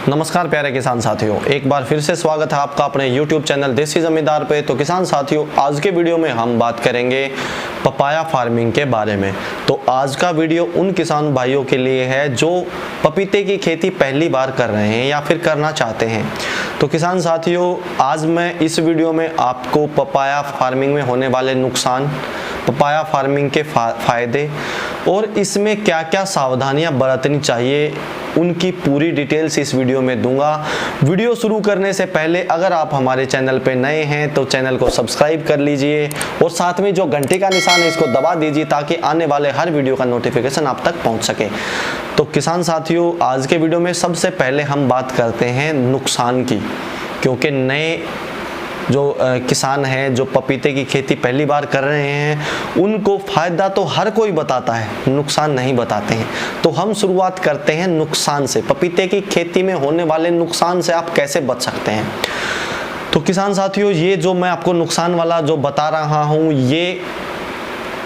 नमस्कार प्यारे किसान साथियों, एक बार फिर से स्वागत है आपका अपने YouTube चैनल देसी जमींदार पे। तो किसान साथियों, आज के वीडियो में हम बात करेंगे पपाया फार्मिंग के बारे में। तो आज का वीडियो उन किसान भाइयों के लिए है जो पपीते की खेती पहली बार कर रहे हैं या फिर करना चाहते हैं। तो किसान साथियों, आज मैं इस वीडियो में आपको पपाया फार्मिंग में होने वाले नुकसान, पपाया फार्मिंग के फायदे और इसमें क्या क्या सावधानियां बरतनी चाहिए, उनकी पूरी डिटेल्स इस वीडियो में दूंगा। वीडियो शुरू करने से पहले अगर आप हमारे चैनल पे नए हैं तो चैनल को सब्सक्राइब कर लीजिए और साथ में जो घंटे का निशान है इसको दबा दीजिए ताकि आने वाले हर वीडियो का नोटिफिकेशन आप तक पहुंच सके। तो किसान साथियों, आज के वीडियो में सबसे पहले हम बात करते हैं नुकसान की, क्योंकि नए जो किसान हैं जो पपीते की खेती पहली बार कर रहे हैं उनको फ़ायदा तो हर कोई बताता है, नुकसान नहीं बताते हैं। तो हम शुरुआत करते हैं नुकसान से। पपीते की खेती में होने वाले नुकसान से आप कैसे बच सकते हैं। तो किसान साथियों, ये जो मैं आपको नुकसान वाला जो बता रहा हूँ, ये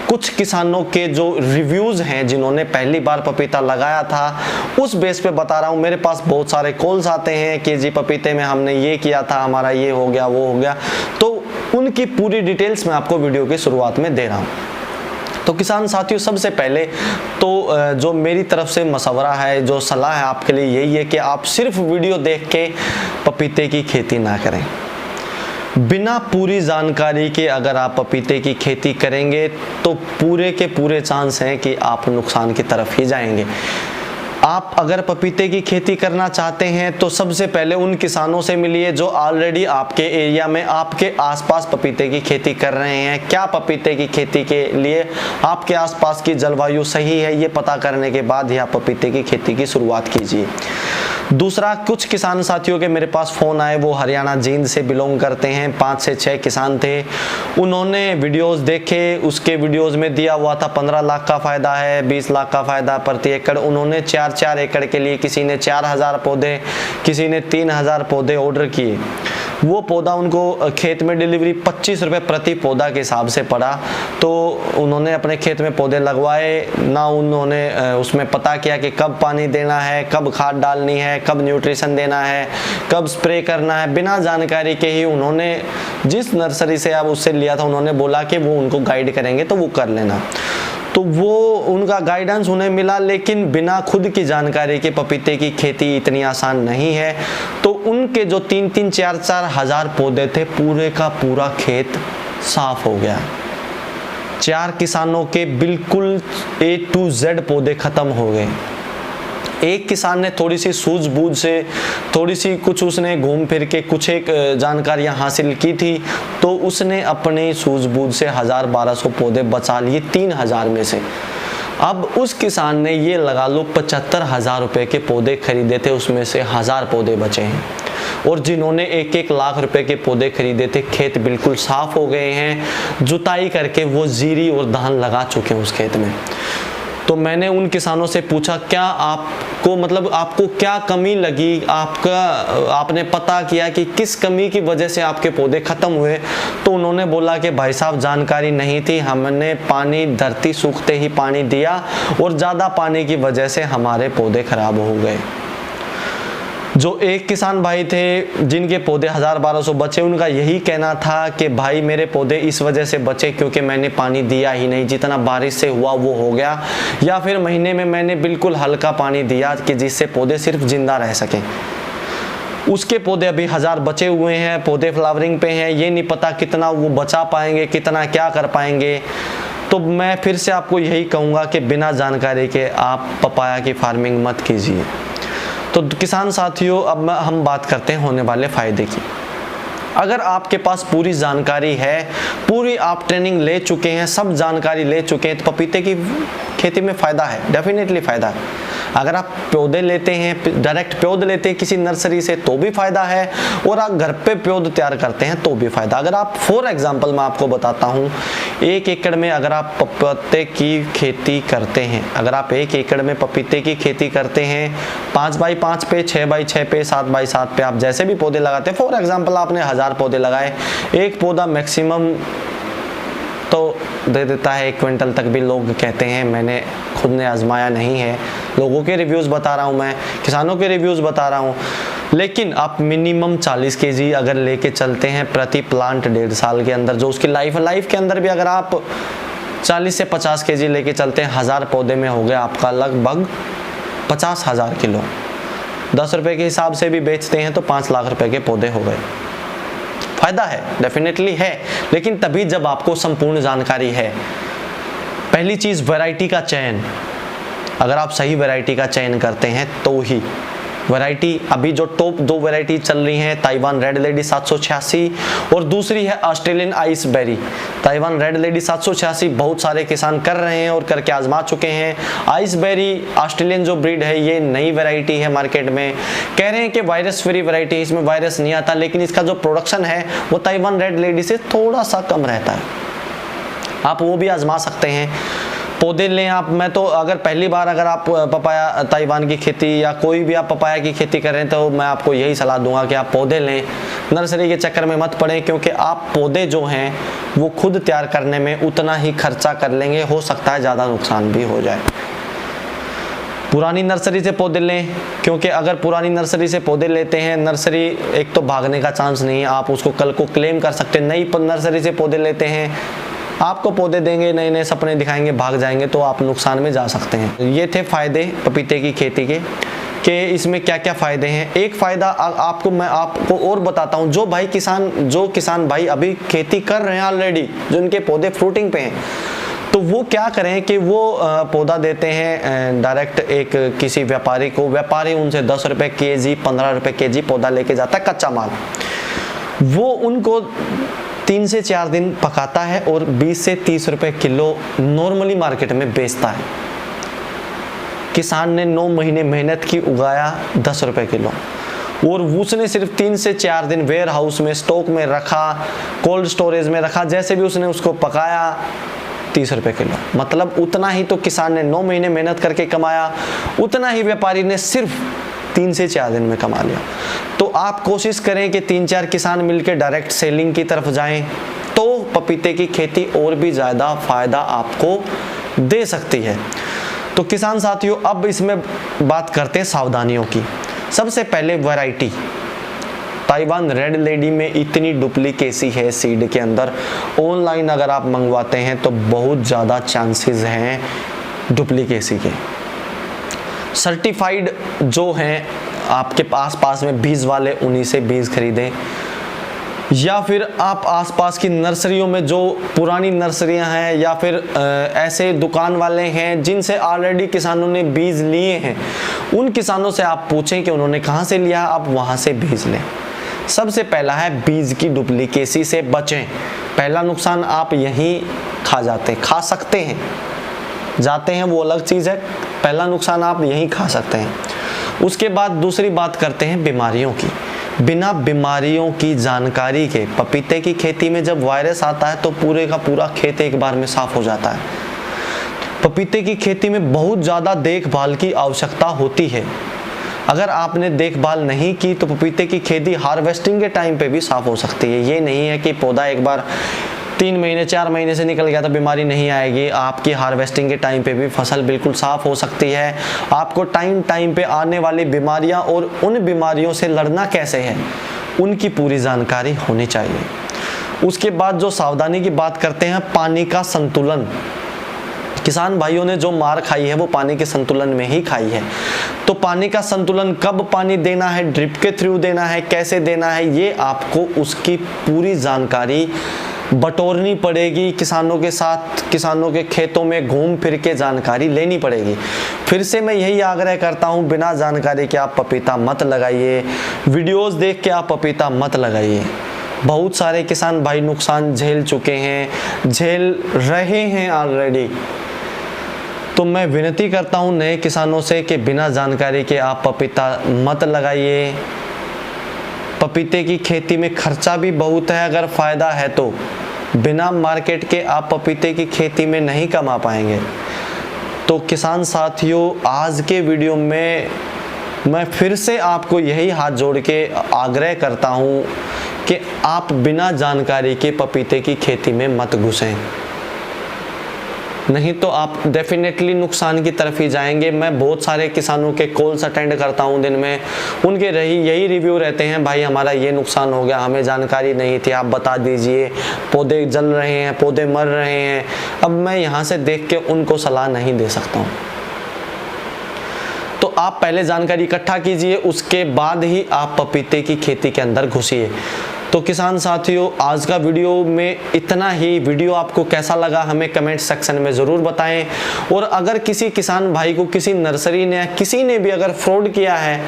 कुछ किसानों के जो रिव्यूज़ हैं जिन्होंने पहली बार पपीता लगाया था उस बेस पे बता रहा हूँ। मेरे पास बहुत सारे कॉल्स आते हैं कि जी पपीते में हमने ये किया था, हमारा ये हो गया, वो हो गया। तो उनकी पूरी डिटेल्स मैं आपको वीडियो की शुरुआत में दे रहा हूँ। तो किसान साथियों, सबसे पहले तो जो मेरी तरफ से मशवरा है, जो सलाह है आपके लिए यही है कि आप सिर्फ वीडियो देख के पपीते की खेती ना करें। बिना पूरी जानकारी के अगर आप पपीते की खेती करेंगे तो पूरे के पूरे चांस हैं कि आप नुकसान की तरफ ही जाएंगे। आप अगर पपीते की खेती करना चाहते हैं तो सबसे पहले उन किसानों से मिलिए जो ऑलरेडी आपके एरिया में, आपके आसपास पपीते की खेती कर रहे हैं। क्या पपीते की खेती के लिए आपके आसपास की जलवायु सही है, ये पता करने के बाद ही आप पपीते की खेती की शुरुआत कीजिए। दूसरा, कुछ किसान साथियों के मेरे पास फ़ोन आए, वो हरियाणा जींद से बिलोंग करते हैं। 5 से 6 किसान थे। उन्होंने वीडियोस देखे, उसके वीडियोस में दिया हुआ था 15 लाख का फ़ायदा है, 20 लाख का फ़ायदा प्रति एकड़। उन्होंने 4 एकड़ के लिए किसी ने 4000 पौधे, किसी ने 3000 पौधे ऑर्डर किए। वो पौधा उनको खेत में डिलीवरी 25 रुपये प्रति पौधा के हिसाब से पड़ा। तो उन्होंने अपने खेत में पौधे लगवाए ना, उन्होंने उसमें पता किया कि कब पानी देना है, कब खाद डालनी है, कब न्यूट्रिशन देना है, कब स्प्रे करना है। बिना जानकारी के ही उन्होंने जिस नर्सरी से अब उससे लिया था, उन्होंने बोला कि वो उनको गाइड करेंगे तो वो कर लेना। तो वो उनका गाइडेंस उन्हें मिला, लेकिन बिना खुद की जानकारी के पपीते की खेती इतनी आसान नहीं है। तो उनके जो 3-3, 4-4 हज़ार पौधे थे, पूरे का पूरा खेत साफ हो गया। 4 किसानों के बिल्कुल A to Z पौधे खत्म हो गए। एक किसान ने थोड़ी सी सूझबूझ से, थोड़ी सी कुछ उसने घूम फिर के कुछ एक जानकारियां हासिल की थी, तो उसने अपनी सूझबूझ से 1000-1200 पौधे बचा लिए 3000 में से। अब उस किसान ने ये लगा लो 75,000 रुपये के पौधे खरीदे थे, उसमें से 1000 पौधे बचे हैं। और जिन्होंने 1-1 लाख रुपए के पौधे खरीदे थे, खेत बिल्कुल साफ हो गए हैं। जुताई करके वो जीरी और धान लगा चुके हैं उस खेत में। तो मैंने उन किसानों से पूछा, क्या आपको आपको क्या कमी लगी, आपने पता किया कि किस कमी की वजह से आपके पौधे ख़त्म हुए। तो उन्होंने बोला कि भाई साहब, जानकारी नहीं थी, हमने पानी धरती सूखते ही पानी दिया और ज़्यादा पानी की वजह से हमारे पौधे ख़राब हो गए। जो एक किसान भाई थे जिनके पौधे 1000-1200 बचे, उनका यही कहना था कि भाई मेरे पौधे इस वजह से बचे क्योंकि मैंने पानी दिया ही नहीं, जितना बारिश से हुआ वो हो गया, या फिर महीने में मैंने बिल्कुल हल्का पानी दिया कि जिससे पौधे सिर्फ जिंदा रह सकें। उसके पौधे अभी 1000 बचे हुए हैं, पौधे फ्लावरिंग पे हैं, ये नहीं पता कितना वो बचा पाएंगे, कितना क्या कर पाएंगे। तो मैं फिर से आपको यही कहूँगा कि बिना जानकारी के आप पपाया की फार्मिंग मत कीजिए। तो किसान साथियों, अब हम बात करते हैं होने वाले फ़ायदे की। अगर आपके पास पूरी जानकारी है, पूरी आप ट्रेनिंग ले चुके हैं, सब जानकारी ले चुके हैं, तो पपीते की खेती में फ़ायदा है, डेफिनेटली फ़ायदा है। अगर आप पौधे लेते हैं, डायरेक्ट पौध लेते हैं किसी नर्सरी से तो भी फ़ायदा है, और आप घर पे पौध तैयार करते हैं तो भी फ़ायदा। अगर आप फॉर एग्जांपल मैं आपको बताता हूँ, 1 एकड़ में अगर आप पपीते की खेती करते हैं, अगर आप 1 एकड़ में पपीते की खेती करते हैं, 5x5 पे, 6x6 पे, 7x7 पे, आप जैसे भी पौधे लगाते हैं, फॉर एग्जाम्पल आपने 1000 पौधे लगाए, एक पौधा मैक्सिमम तो दे देता है 1 क्विंटल तक भी लोग कहते हैं। मैंने खुद ने आजमाया नहीं है, लोगों के रिव्यूज़ बता रहा हूँ, मैं किसानों के रिव्यूज़ बता रहा हूँ। लेकिन आप मिनिमम 40 केजी अगर लेके चलते हैं प्रति प्लांट 1.5 साल के अंदर, जो उसकी लाइफ के अंदर भी अगर आप 40 से 50 केजी लेके चलते हैं, 1000 पौधे में हो गया आपका लगभग 50,000 किलो। 10 रुपए के हिसाब से भी बेचते हैं तो 5 लाख रुपए के पौधे हो गए। फायदा है, डेफिनेटली है, लेकिन तभी जब आपको संपूर्ण जानकारी है। पहली चीज वैरायटी का चयन, अगर आप सही वैरायटी का चयन करते हैं तो ही वैरायटी, अभी जो टॉप 2 वैरायटी चल रही हैं, ताइवान रेड लेडी 786 और दूसरी है ऑस्ट्रेलियन आइसबेरी। ताइवान रेड लेडी 786 बहुत सारे किसान कर रहे हैं और करके आजमा चुके हैं। आइसबेरी ऑस्ट्रेलियन जो ब्रीड है, ये नई वैरायटी है मार्केट में, कह रहे हैं कि वायरस फ्री वैरायटी है, इसमें वायरस नहीं आता, लेकिन इसका जो प्रोडक्शन है वो ताइवान रेड लेडी से थोड़ा सा कम रहता है। आप वो भी आजमा सकते हैं। पौधे लें आप, मैं तो अगर पहली बार अगर आप पपाया ताइवान की खेती या कोई भी आप पपाया की खेती कर रहे हैं तो मैं आपको यही सलाह दूंगा कि आप पौधे लें, नर्सरी के चक्कर में मत पड़ें, क्योंकि आप पौधे जो हैं वो खुद तैयार करने में उतना ही खर्चा कर लेंगे, हो सकता है ज़्यादा नुकसान भी हो जाए। पुरानी नर्सरी से पौधे लें, क्योंकि अगर पुरानी नर्सरी से पौधे लेते हैं, नर्सरी एक तो भागने का चांस नहीं है, आप उसको कल को क्लेम कर सकते हैं। नई नर्सरी से पौधे लेते हैं, आपको पौधे देंगे, नए नए सपने दिखाएंगे, भाग जाएंगे तो आप नुकसान में जा सकते हैं। ये थे फायदे पपीते की खेती के कि इसमें क्या क्या फायदे हैं। एक फायदा मैं आपको और बताता हूं, जो किसान भाई अभी खेती कर रहे हैं ऑलरेडी, जिनके पौधे फ्रूटिंग पे हैं, तो वो क्या करें कि वो पौधा देते हैं डायरेक्ट एक किसी व्यापारी को, व्यापारी उनसे 10 रुपए केजी 15 रुपए केजी पौधा लेके जाता है कच्चा माल, वो उनको 3 से 4 दिन पकाता है और 20 से 30 रुपए किलो नॉर्मली मार्केट में बेचता है। किसान ने 9 महीने मेहनत की, उगाया 10 रुपए किलो, और उसने सिर्फ 3 से 4 दिन वेयर हाउस में स्टॉक में रखा, कोल्ड स्टोरेज में रखा, जैसे भी उसने उसको पकाया 30 रुपए किलो। मतलब उतना ही तो किसान ने 9 महीने मेहनत करके कमाया, उतना ही व्यापारी ने सिर्फ 3 से 4 दिन में कमा लिया। तो आप कोशिश करें कि 3-4 किसान मिलकर डायरेक्ट सेलिंग की तरफ जाएं, तो पपीते की खेती और भी ज़्यादा फायदा आपको दे सकती है। तो किसान साथियों, अब इसमें बात करते हैं सावधानियों की। सबसे पहले वैरायटी, ताइवान रेड लेडी में इतनी डुप्लीकेसी है सीड के अंदर, ऑनलाइन अगर आप मंगवाते हैं तो बहुत ज़्यादा चांसेस हैं डुप्लीकेसी के। सर्टिफाइड जो हैं आपके पास में बीज वाले, उन्हीं से बीज खरीदें, या फिर आप आसपास की नर्सरियों में जो पुरानी नर्सरियां हैं या फिर ऐसे दुकान वाले हैं जिनसे ऑलरेडी किसानों ने बीज लिए हैं, उन किसानों से आप पूछें कि उन्होंने कहां से लिया, आप वहां से बीज लें। सबसे पहला है बीज की डुप्लीकेसी से बचें। पहला नुकसान आप यहीं खा सकते हैं, जाते हैं वो अलग चीज़ है, पहला नुकसान आप यहीं खा सकते हैं। उसके बाद दूसरी बात करते हैं बीमारियों की। बिना बीमारियों की जानकारी के पपीते की खेती में जब वायरस आता है तो पूरे का पूरा खेत एक बार में साफ हो जाता है। पपीते की खेती में बहुत ज़्यादा देखभाल की आवश्यकता होती है। अगर आपने देखभाल नहीं की तो पपीते की खेती हार्वेस्टिंग के टाइम पे भी साफ हो सकती है। ये नहीं है कि पौधा एक बार 3 महीने 4 महीने से निकल गया तो बीमारी नहीं आएगी। आपकी हार्वेस्टिंग के टाइम पे भी फसल बिल्कुल साफ हो सकती है। आपको टाइम पे आने वाली बीमारियां और उन बीमारियों से लड़ना कैसे है, उनकी पूरी जानकारी होनी चाहिए। उसके बाद जो सावधानी की बात करते हैं, पानी का संतुलन। किसान भाइयों ने जो मार खाई है वो पानी के संतुलन में ही खाई है। तो पानी का संतुलन, कब पानी देना है, ड्रिप के थ्रू देना है, कैसे देना है, ये आपको उसकी पूरी जानकारी बटोरनी पड़ेगी। किसानों के साथ, किसानों के खेतों में घूम फिर के जानकारी लेनी पड़ेगी। फिर से मैं यही आग्रह करता हूँ, बिना जानकारी के आप पपीता मत लगाइए, वीडियोस देख के आप पपीता मत लगाइए। बहुत सारे किसान भाई नुकसान झेल चुके हैं, झेल रहे हैं ऑलरेडी। तो मैं विनती करता हूँ नए किसानों से कि बिना जानकारी के आप पपीता मत लगाइए। पपीते की खेती में खर्चा भी बहुत है, अगर फ़ायदा है तो बिना मार्केट के आप पपीते की खेती में नहीं कमा पाएंगे। तो किसान साथियों, आज के वीडियो में मैं फिर से आपको यही हाथ जोड़ के आग्रह करता हूँ कि आप बिना जानकारी के पपीते की खेती में मत घुसें। नहीं तो आप डेफिनेटली नुकसान की तरफ ही जाएंगे। मैं बहुत सारे किसानों के कॉल्स अटेंड करता हूं दिन में, उनके यही रिव्यू रहते हैं, भाई हमारा ये नुकसान हो गया, हमें जानकारी नहीं थी, आप बता दीजिए, पौधे जल रहे हैं, पौधे मर रहे हैं। अब मैं यहाँ से देख के उनको सलाह नहीं दे सकता हूँ। तो आप पहले जानकारी इकट्ठा कीजिए, उसके बाद ही आप पपीते की खेती के अंदर घुसिए। तो किसान साथियों, आज का वीडियो में इतना ही। वीडियो आपको कैसा लगा हमें कमेंट सेक्शन में ज़रूर बताएं। और अगर किसी किसान भाई को किसी नर्सरी ने, किसी ने भी अगर फ्रॉड किया है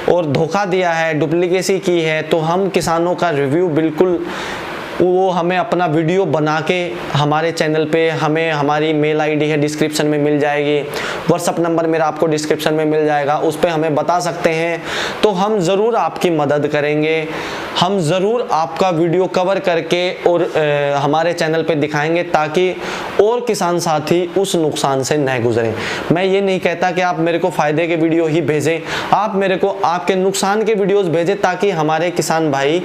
और धोखा दिया है, डुप्लीकेसी की है, तो हम किसानों का रिव्यू बिल्कुल, वो हमें अपना वीडियो बना के हमारे चैनल पे, हमें हमारी मेल आईडी है डिस्क्रिप्शन में मिल जाएगी, व्हाट्सअप नंबर मेरा आपको डिस्क्रिप्शन में मिल जाएगा, उस पर हमें बता सकते हैं। तो हम ज़रूर आपकी मदद करेंगे, हम ज़रूर आपका वीडियो कवर करके और हमारे चैनल पे दिखाएंगे, ताकि और किसान साथी उस नुकसान से न गुजरें। मैं ये नहीं कहता कि आप मेरे को फ़ायदे के वीडियो ही भेजें, आप मेरे को आपके नुकसान के वीडियोज़ भेजें, ताकि हमारे किसान भाई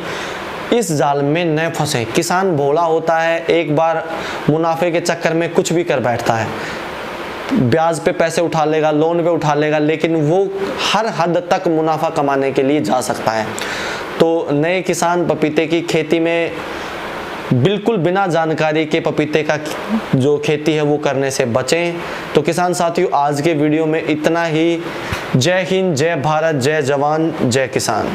इस जाल में न फंसे। किसान भोला होता है, एक बार मुनाफे के चक्कर में कुछ भी कर बैठता है, ब्याज पे पैसे उठा लेगा, लोन पे उठा लेगा, लेकिन वो हर हद तक मुनाफा कमाने के लिए जा सकता है। तो नए किसान पपीते की खेती में बिल्कुल बिना जानकारी के पपीते का जो खेती है वो करने से बचें। तो किसान साथियों, आज के वीडियो में इतना ही। जय हिंद, जय भारत, जय जवान, जय किसान।